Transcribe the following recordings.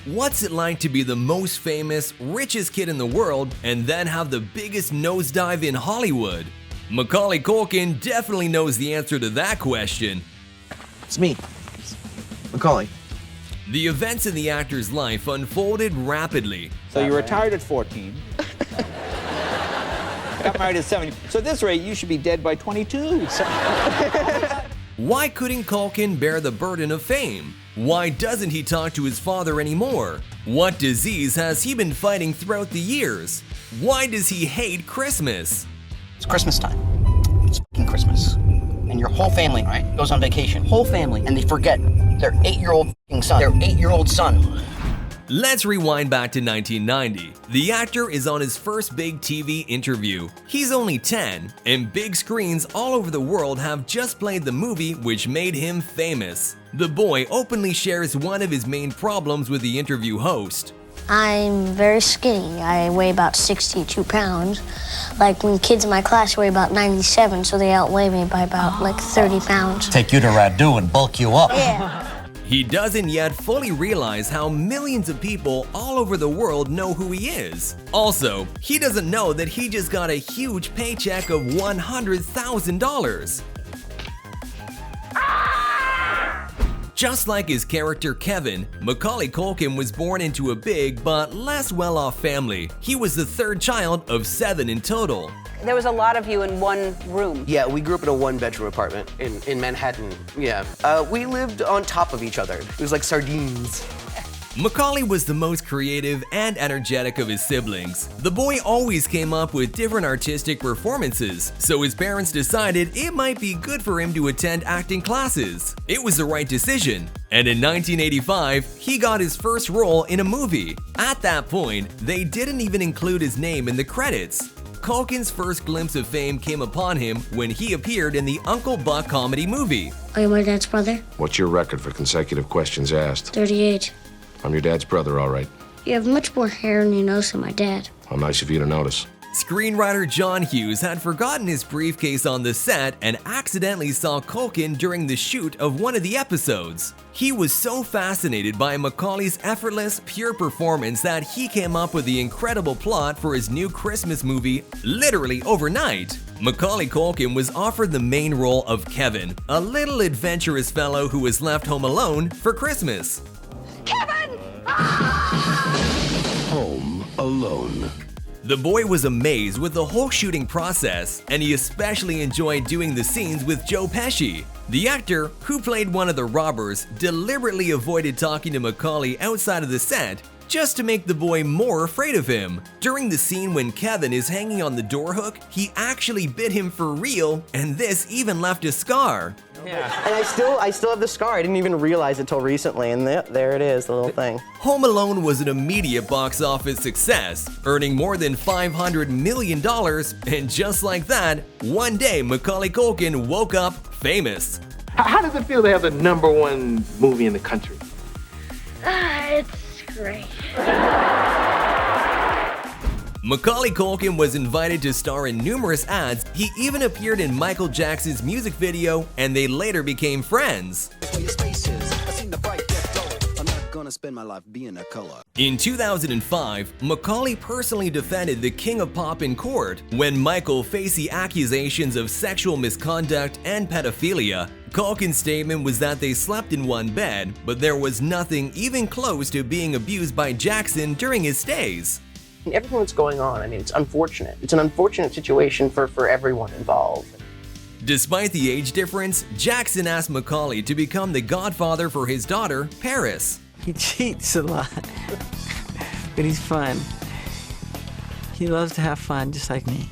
What's it like to be the most famous, richest kid in the world and then have the biggest nosedive in Hollywood? Macaulay Culkin definitely knows the answer to that question. It's me, Macaulay. The events in the actor's life unfolded rapidly. So you retired at 14. Got married at 70. So at this rate, you should be dead by 22. Why couldn't Culkin bear the burden of fame? Why doesn't he talk to his father anymore? What disease has he been fighting throughout the years? Why does he hate Christmas? It's Christmas time. It's f***ing Christmas. And your whole family, right, goes on vacation. Whole family. And they forget their 8-year-old f***ing son. Their 8-year-old son. Let's rewind back to 1990. The actor is on his first big TV interview. He's only 10, and big screens all over the world have just played the movie which made him famous. The boy openly shares one of his main problems with the interview host. I'm very skinny. I weigh about 62 pounds. Like when kids in my class weigh about 97, so they outweigh me by about like 30 pounds. Take you to Radu and bulk you up. Yeah. He doesn't yet fully realize how millions of people all over the world know who he is. Also, he doesn't know that he just got a huge paycheck of $100,000. Just like his character Kevin, Macaulay Culkin was born into a big but less well-off family. He was the third child of 7 in total. There was a lot of you in one room. Yeah, we grew up in a 1-bedroom apartment in Manhattan. Yeah. We lived on top of each other. It was like sardines. Macaulay was the most creative and energetic of his siblings. The boy always came up with different artistic performances, so his parents decided it might be good for him to attend acting classes. It was the right decision, and in 1985, he got his first role in a movie. At that point, they didn't even include his name in the credits. Culkin's first glimpse of fame came upon him when he appeared in the Uncle Buck comedy movie. Are you my dad's brother? What's your record for consecutive questions asked? 38. I'm your dad's brother, all right. You have much more hair on your nose than my dad. How nice of you to notice. Screenwriter John Hughes had forgotten his briefcase on the set and accidentally saw Culkin during the shoot of one of the episodes. He was so fascinated by Macaulay's effortless, pure performance that he came up with the incredible plot for his new Christmas movie literally overnight. Macaulay Culkin was offered the main role of Kevin, a little adventurous fellow who was left home alone for Christmas. Kevin! Home alone. The boy was amazed with the whole shooting process, and he especially enjoyed doing the scenes with Joe Pesci. The actor, who played one of the robbers, deliberately avoided talking to Macaulay outside of the set just to make the boy more afraid of him. During the scene when Kevin is hanging on the door hook, he actually bit him for real, and this even left a scar. Yeah. And I still have the scar. I didn't even realize it till recently, and there it is, the little thing. Home Alone was an immediate box office success, earning more than $500 million, and just like that, one day Macaulay Culkin woke up famous. How does it feel to have the #1 movie in the country? It's great. Macaulay Culkin was invited to star in numerous ads. He even appeared in Michael Jackson's music video, and they later became friends. In 2005, Macaulay personally defended the King of Pop in court when Michael faced the accusations of sexual misconduct and pedophilia. Culkin's statement was that they slept in one bed, but there was nothing even close to being abused by Jackson during his stays. Everything that's going on, I mean, it's unfortunate. It's an unfortunate situation for everyone involved. Despite the age difference, Jackson asked Macaulay to become the godfather for his daughter, Paris. He cheats a lot, but he's fun. He loves to have fun, just like me.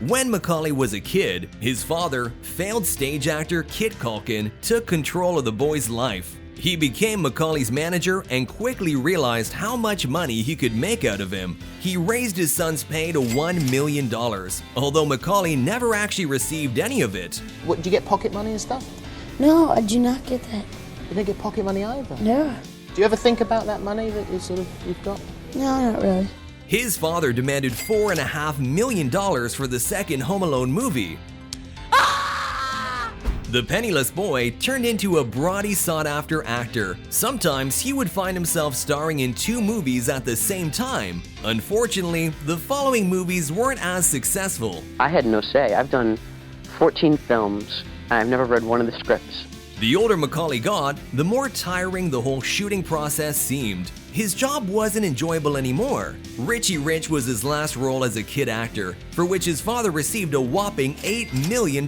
When Macaulay was a kid, his father, failed stage actor Kit Culkin, took control of the boy's life. He became Macaulay's manager and quickly realized how much money he could make out of him. He raised his son's pay to $1 million, although Macaulay never actually received any of it. What, do you get pocket money and stuff? No, I do not get that. You don't get pocket money either? No. Do you ever think about that money that you've got? No, not really. His father demanded $4.5 million for the second Home Alone movie. The penniless boy turned into a broadly sought-after actor. Sometimes he would find himself starring in 2 movies at the same time. Unfortunately, the following movies weren't as successful. I had no say. I've done 14 films. I've never read one of the scripts. The older Macaulay got, the more tiring the whole shooting process seemed. His job wasn't enjoyable anymore. Richie Rich was his last role as a kid actor, for which his father received a whopping $8 million.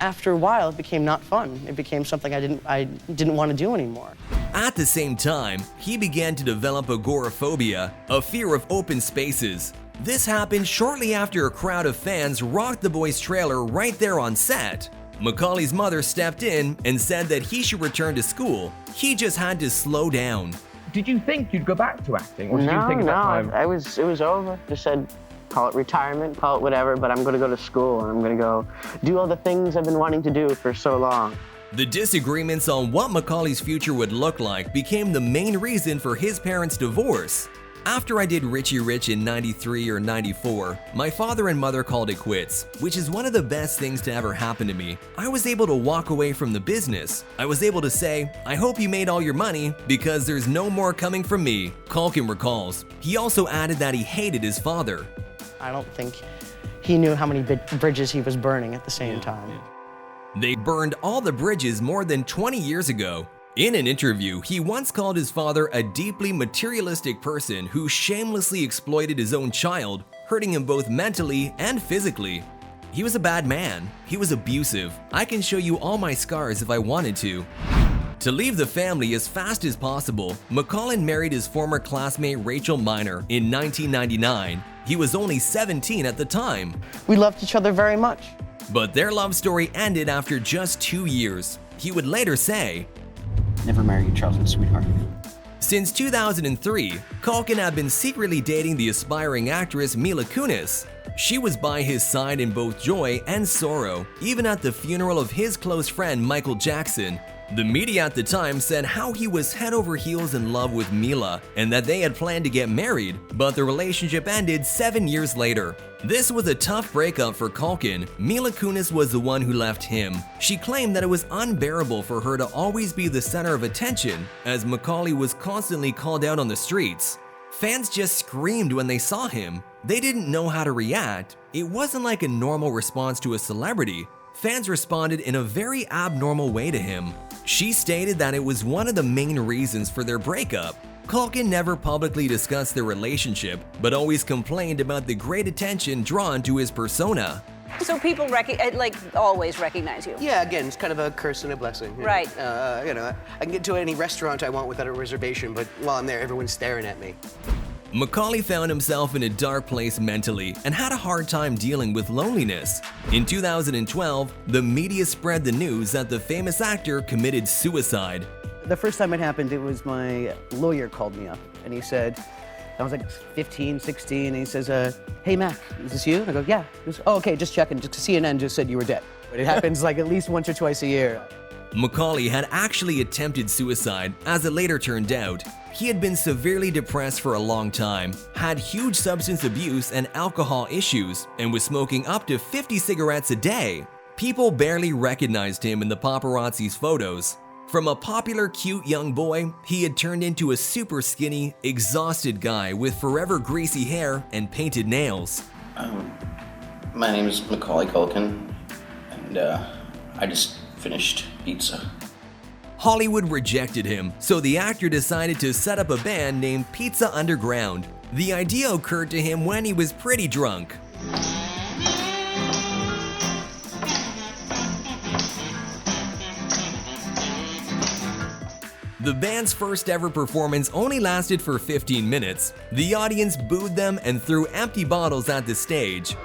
After a while, it became not fun. It became something I didn't want to do anymore. At the same time, he began to develop agoraphobia, a fear of open spaces. This happened shortly after a crowd of fans rocked the boy's trailer right there on set. Macaulay's mother stepped in and said that he should return to school. He just had to slow down. Did you think you'd go back to acting? Or did you think at that time? It was over. Just said, call it retirement, call it whatever, but I'm going to go to school and I'm going to go do all the things I've been wanting to do for so long. The disagreements on what Macaulay's future would look like became the main reason for his parents' divorce. After I did Richie Rich in '93 or '94, my father and mother called it quits, which is one of the best things to ever happen to me. I was able to walk away from the business. I was able to say, I hope you made all your money because there's no more coming from me, Culkin recalls. He also added that he hated his father. I don't think he knew how many bridges he was burning at the same time. They burned all the bridges more than 20 years ago. In an interview, he once called his father a deeply materialistic person who shamelessly exploited his own child, hurting him both mentally and physically. He was a bad man. He was abusive. I can show you all my scars if I wanted to. To leave the family as fast as possible, Macaulay married his former classmate Rachel Miner in 1999. He was only 17 at the time. We loved each other very much. But their love story ended after just 2 years. He would later say, Never marry your childhood sweetheart. since 2003, Culkin had been secretly dating the aspiring actress Mila Kunis. She was by his side in both joy and sorrow, even at the funeral of his close friend Michael Jackson. The media at the time said how he was head over heels in love with Mila and that they had planned to get married, but the relationship ended 7 years later. This was a tough breakup for Culkin. Mila Kunis was the one who left him. She claimed that it was unbearable for her to always be the center of attention, as Macaulay was constantly called out on the streets. Fans just screamed when they saw him. They didn't know how to react. It wasn't like a normal response to a celebrity. Fans responded in a very abnormal way to him. She stated that it was one of the main reasons for their breakup. Culkin never publicly discussed their relationship, but always complained about the great attention drawn to his persona. So people always recognize you. Yeah, again, it's kind of a curse and a blessing. Right. I can get to any restaurant I want without a reservation, but while I'm there, everyone's staring at me. Macaulay found himself in a dark place mentally and had a hard time dealing with loneliness. In 2012, the media spread the news that the famous actor committed suicide. The first time it happened, it was my lawyer called me up, and he said, I was like 15, 16, and he says, hey, Mac, is this you? And I go, yeah. He goes, oh, okay, just checking. Just CNN just said you were dead. But it happens like at least once or twice a year. Macaulay had actually attempted suicide, as it later turned out. He had been severely depressed for a long time, had huge substance abuse and alcohol issues, and was smoking up to 50 cigarettes a day. People barely recognized him in the paparazzi's photos. From a popular, cute young boy, he had turned into a super skinny, exhausted guy with forever greasy hair and painted nails. My name is Macaulay Culkin, and I just finished pizza. Hollywood rejected him, so the actor decided to set up a band named Pizza Underground. The idea occurred to him when he was pretty drunk. The band's first ever performance only lasted for 15 minutes. The audience booed them and threw empty bottles at the stage.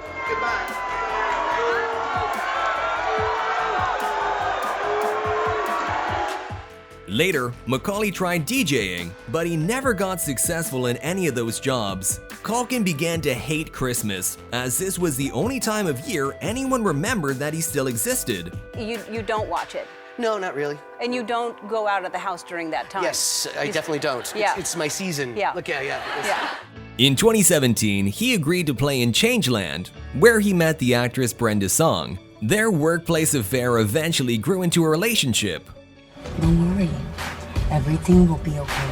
Later, Macaulay tried DJing, but he never got successful in any of those jobs. Culkin began to hate Christmas, as this was the only time of year anyone remembered that he still existed. You don't watch it. No, not really. And you don't go out of the house during that time. Yes, I definitely don't. Yeah. It's my season. Yeah. Look, yeah. In 2017, he agreed to play in Changeland, where he met the actress Brenda Song. Their workplace affair eventually grew into a relationship. Don't worry, everything will be okay.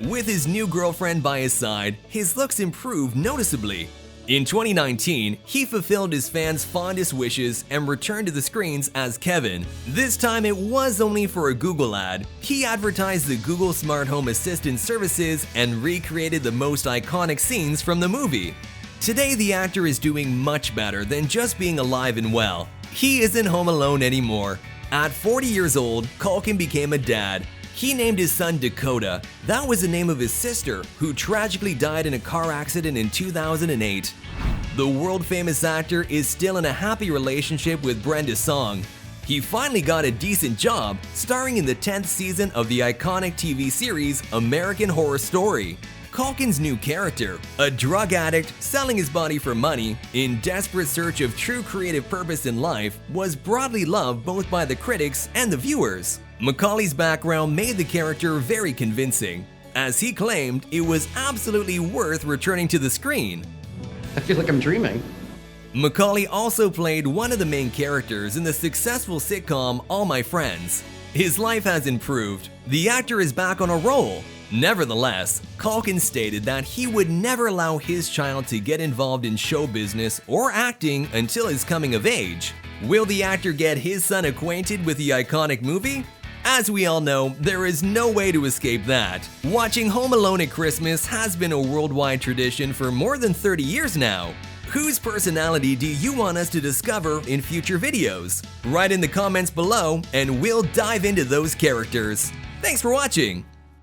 With his new girlfriend by his side, his looks improved noticeably. In 2019, he fulfilled his fans' fondest wishes and returned to the screens as Kevin. This time it was only for a Google ad. He advertised the Google Smart Home Assistant services and recreated the most iconic scenes from the movie. Today, the actor is doing much better than just being alive and well. He isn't home alone anymore. At 40 years old, Culkin became a dad. He named his son Dakota. That was the name of his sister, who tragically died in a car accident in 2008. The world-famous actor is still in a happy relationship with Brenda Song. He finally got a decent job, starring in the 10th season of the iconic TV series American Horror Story. Culkin's new character, a drug addict selling his body for money, in desperate search of true creative purpose in life, was broadly loved both by the critics and the viewers. Macaulay's background made the character very convincing. As he claimed, it was absolutely worth returning to the screen. I feel like I'm dreaming. Macaulay also played one of the main characters in the successful sitcom All My Friends. His life has improved. The actor is back on a roll. Nevertheless, Culkin stated that he would never allow his child to get involved in show business or acting until his coming of age. Will the actor get his son acquainted with the iconic movie? As we all know, there is no way to escape that. Watching Home Alone at Christmas has been a worldwide tradition for more than 30 years now. Whose personality do you want us to discover in future videos? Write in the comments below and we'll dive into those characters. Thanks for watching!